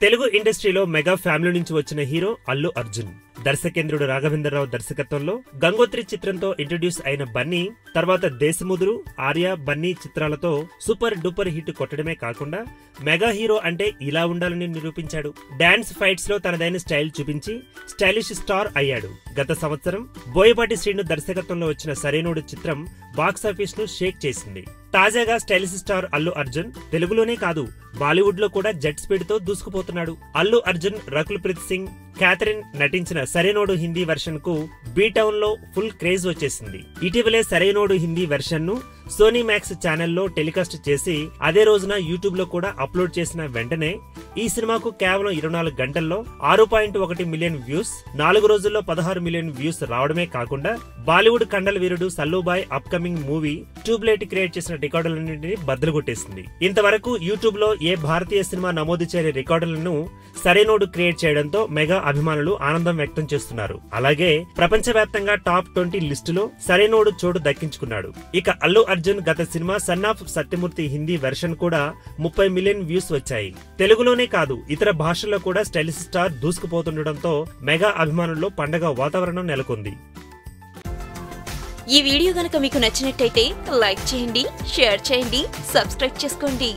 తెలుగు ఇండస్ట్రీలో mega family నుంచి వచ్చిన హీరో అల్లు అర్జున్. దర్శకేంద్రుడు రాఘవేంద్రరావు దర్శకత్వంలో గంగోత్రి చిత్రంతో ఇంట్రడ్యూస్ అయిన బన్నీ తర్వాత దేశముదురు, ఆర్య, బన్నీ చిత్రాలతో సూపర్ డూపర్ హిట్ కొట్టడమే కాకుండా మెగా హీరో అంటే ఇలా ఉండాలని నిరూపించాడు. డాన్స్ ఫైట్స్ లో తనదైన స్టైల్ చూపించి స్టైలిష్ స్టార్ అయ్యాడు. గత సంవత్సరం బోయపాటి శ్రీను దర్శకత్వంలో వచ్చిన సరైనోడు చిత్రం బాక్సాఫీస్ ను షేక్ చేసింది. తాజాగా స్టైలిష్ స్టార్ అల్లు అర్జున్ తెలుగులోనే కాదు బాలీవుడ్ లో కూడా జెట్ స్పీడ్ తో దూసుకుపోతున్నాడు. అల్లు అర్జున్, రకుల్ ప్రీత్ సింగ్, క్యాథరిన్ నటించిన సరైనోడు హిందీ వెర్షన్ కు బీ టౌన్ లో ఫుల్ క్రేజ్ వచ్చేసింది. ఇటీవలే సరైనోడు హిందీ వెర్షన్ ను సోనీ మ్యాక్స్ ఛానల్లో టెలికాస్ట్ చేసి అదే రోజున యూట్యూబ్ లో కూడా అప్లోడ్ చేసిన వెంటనే ఈ సినిమాకు కేవలం 24 గంటల్లో 6.1 మిలియన్ వ్యూస్, 4 రోజుల్లో 16 మిలియన్ వ్యూస్ రావడమే కాకుండా బాలీవుడ్ కండల వీరుడు Sallu Bhai upcoming movie tubelight create చేసిన రికార్డులన్నింటినీ బద్దలు కొట్టేసింది. ఇంతవరకు యూట్యూబ్ లో ఏ భారతీయ సినిమా నమోదు చేయని రికార్డులను సరైనోడు క్రియేట్ చేయడంతో మెగా అభిమానులు ఆనందం వ్యక్తం చేస్తున్నారు. అలాగే ప్రపంచవ్యాప్తంగా టాప్ 20 లిస్టులో సరైనోడు చోటు దక్కించుకున్నాడు. ఇక అల్లు అర్జున్ గత cinema son of Satyamurthy Hindi version కూడా 30 మిలియన్ వ్యూస్ వచ్చాయి. తెలుగులోనే కాదు ఇతర భాషల్లో కూడా స్టైలిష్ స్టార్ దూసుకుపోతుండటంతో మెగా అభిమానుల్లో పండగ వాతావరణం నెలకొంది. ఈ వీడియో గనక మీకు నచ్చినట్టయితే లైక్ చేయండి, షేర్ చేయండి, సబ్స్క్రైబ్ చేసుకోండి.